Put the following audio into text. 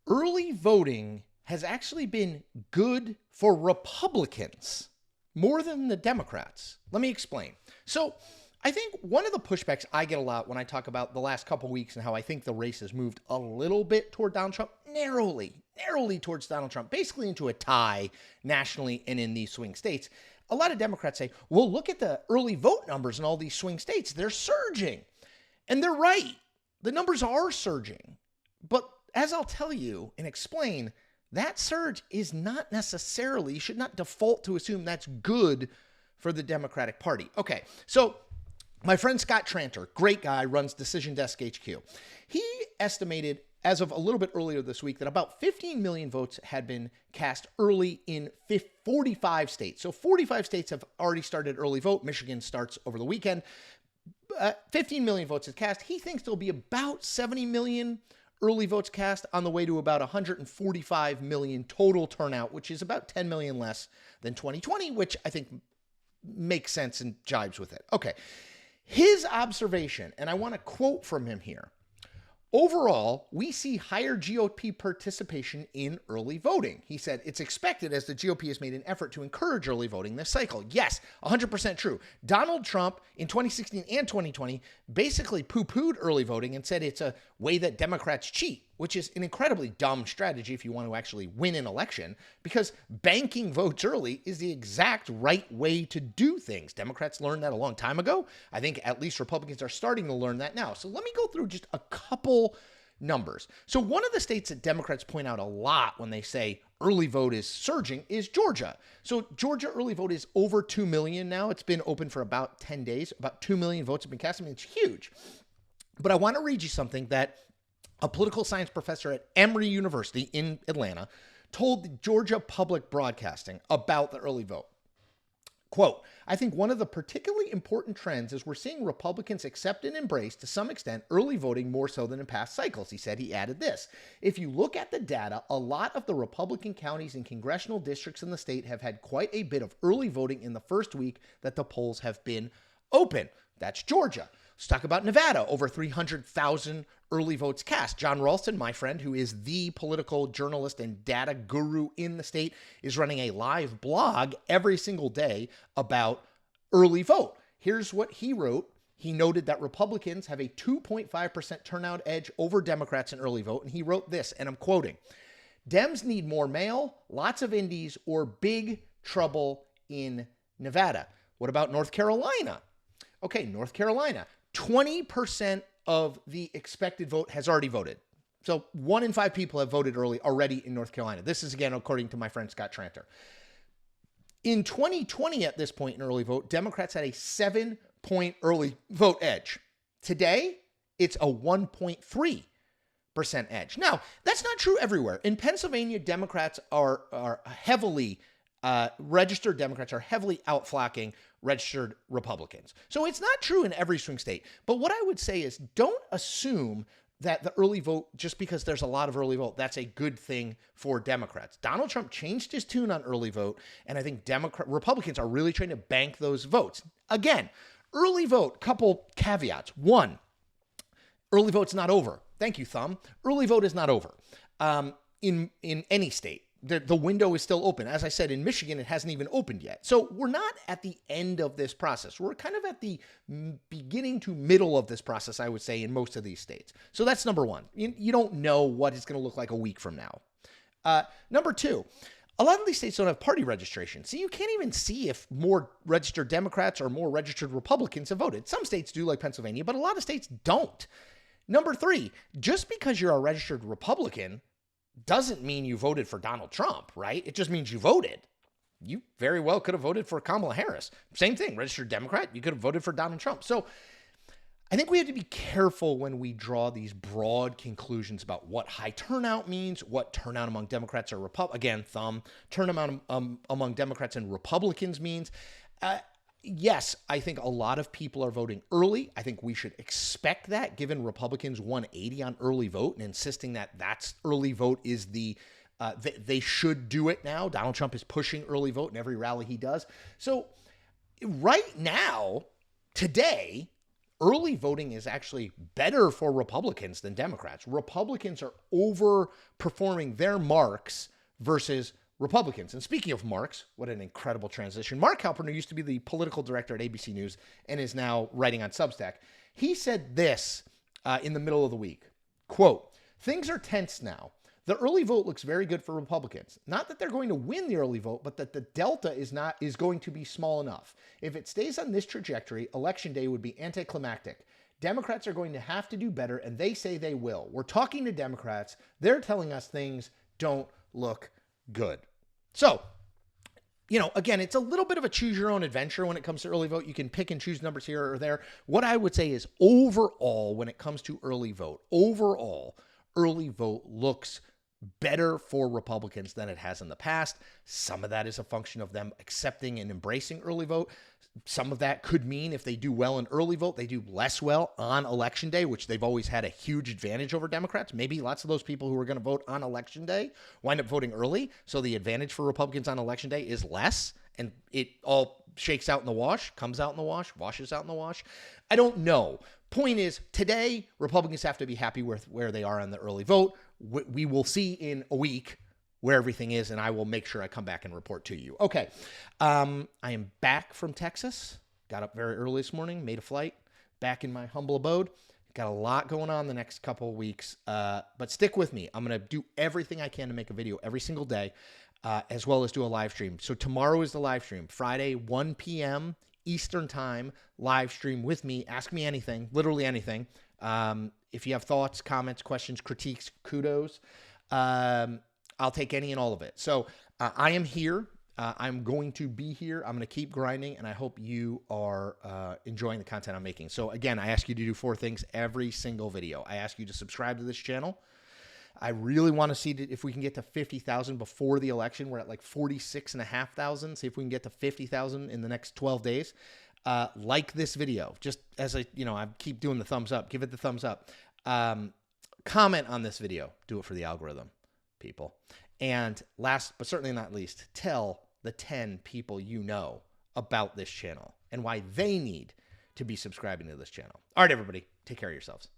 Early voting has actually been good for Republicans more than the Democrats. Let me explain. So, I think one of the pushbacks I get a lot when I talk about the last couple weeks and how I think the race has moved a little bit toward Donald Trump, narrowly towards Donald Trump, basically into a tie nationally and in these swing states. A lot of Democrats say, well, look at the early vote numbers in all these swing states. They're surging. And they're right. The numbers are surging. But as I'll tell you and explain, that surge is not necessarily, you should not default to assume that's good for the Democratic Party. Okay, so my friend Scott Tranter, great guy, runs Decision Desk HQ. He estimated as of a little bit earlier this week that about 15 million votes had been cast early in 45 states. So 45 states have already started early vote. Michigan starts over the weekend. 15 million votes is cast. He thinks there'll be about 70 million early votes cast on the way to about 145 million total turnout, which is about 10 million less than 2020, which I think makes sense and jibes with it. Okay. His observation, and I want to quote from him here. Overall, we see higher GOP participation in early voting. He said, it's expected as the GOP has made an effort to encourage early voting this cycle. Yes, 100% true. Donald Trump in 2016 and 2020 basically poo-pooed early voting and said it's a way that Democrats cheat, which is an incredibly dumb strategy if you want to actually win an election, because banking votes early is the exact right way to do things. Democrats learned that a long time ago. I think at least Republicans are starting to learn that now. So let me go through just a couple numbers. So one of the states that Democrats point out a lot when they say early vote is surging is Georgia. So Georgia early vote is over 2 million now. It's been open for about 10 days. About 2 million votes have been cast. I mean, it's huge. But I want to read you something that a political science professor at Emory University in Atlanta told Georgia Public Broadcasting about the early vote. Quote, I think one of the particularly important trends is we're seeing Republicans accept and embrace, to some extent, early voting more so than in past cycles. He said, he added this. If you look at the data, a lot of the Republican counties and congressional districts in the state have had quite a bit of early voting in the first week that the polls have been open. That's Georgia. Let's talk about Nevada, over 300,000 early votes cast. John Ralston, my friend, who is the political journalist and data guru in the state, is running a live blog every single day about early vote. Here's what he wrote. He noted that Republicans have a 2.5% turnout edge over Democrats in early vote. And he wrote this, and I'm quoting, Dems need more mail, lots of indies, or big trouble in Nevada. What about North Carolina? Okay, North Carolina. 20% of the expected vote has already voted. So 1 in 5 people have voted early already in North Carolina. This is, again, according to my friend Scott Tranter. In 2020, at this point in early vote, Democrats had a 7-point early vote edge. Today, it's a 1.3% edge. Now, that's not true everywhere. In Pennsylvania, Democrats are heavily registered Democrats are heavily outflanking registered Republicans. So it's not true in every swing state. But what I would say is don't assume that the early vote, just because there's a lot of early vote, that's a good thing for Democrats. Donald Trump changed his tune on early vote, and I think Republicans are really trying to bank those votes. Again, early vote, couple caveats. One, early vote's not over. Thank you, Thumb. Early vote is not over in any state. The window is still open. As I said, in Michigan, it hasn't even opened yet. So we're not at the end of this process. We're kind of at the beginning to middle of this process, I would say, in most of these states. So that's number one. You don't know what it's going to look like a week from now. Number two, a lot of these states don't have party registration. So you can't even see if more registered Democrats or more registered Republicans have voted. Some states do, like Pennsylvania, but a lot of states don't. Number three, just because you're a registered Republican doesn't mean you voted for Donald Trump, right? It just means you voted. You very well could have voted for Kamala Harris. Same thing, registered Democrat, you could have voted for Donald Trump. So I think we have to be careful when we draw these broad conclusions about what high turnout means, what turnout among Democrats or turnout among Democrats and Republicans means. Yes, I think a lot of people are voting early. I think we should expect that, given Republicans 180 on early vote and insisting that that's early vote is they should do it now. Donald Trump is pushing early vote in every rally he does. So right now, today, early voting is actually better for Republicans than Democrats. Republicans are overperforming their marks versus Republicans. And speaking of marks, what an incredible transition. Mark Halpern, who used to be the political director at ABC News and is now writing on Substack, he said this in the middle of the week, quote, "Things are tense now. The early vote looks very good for Republicans. Not that they're going to win the early vote, but that the delta is going to be small enough. If it stays on this trajectory, election day would be anticlimactic. Democrats are going to have to do better, and they say they will. We're talking to Democrats. They're telling us things don't look good." So, again, it's a little bit of a choose your own adventure when it comes to early vote. You can pick and choose numbers here or there. What I would say is overall, when it comes to early vote, early vote looks better for Republicans than it has in the past. Some of that is a function of them accepting and embracing early vote. Some of that could mean if they do well in early vote, they do less well on election day, which they've always had a huge advantage over Democrats. Maybe lots of those people who are going to vote on election day wind up voting early. So the advantage for Republicans on election day is less, and it all shakes out in the wash, comes out in the wash, washes out in the wash. I don't know. Point is, today, Republicans have to be happy with where they are on the early vote. We will see in a week where everything is, and I will make sure I come back and report to you. Okay. I am back from Texas. Got up very early this morning, made a flight, back in my humble abode. Got a lot going on the next couple of weeks, but stick with me. I'm going to do everything I can to make a video every single day, as well as do a live stream. So tomorrow is the live stream. Friday, 1 p.m. Eastern time, live stream with me. Ask me anything, literally anything. If you have thoughts, comments, questions, critiques, kudos, I'll take any and all of it. So I am here. I'm going to be here. I'm going to keep grinding, and I hope you are enjoying the content I'm making. So again, I ask you to do 4 things every single video. I ask you to subscribe to this channel. I really want to see if we can get to 50,000 before the election. We're at like 46,500. See if we can get to 50,000 in the next 12 days. Like this video, just as I keep doing the thumbs up. Give it the thumbs up. Comment on this video. Do it for the algorithm, people. And last but certainly not least, tell the 10 people you know about this channel and why they need to be subscribing to this channel. All right, everybody, take care of yourselves.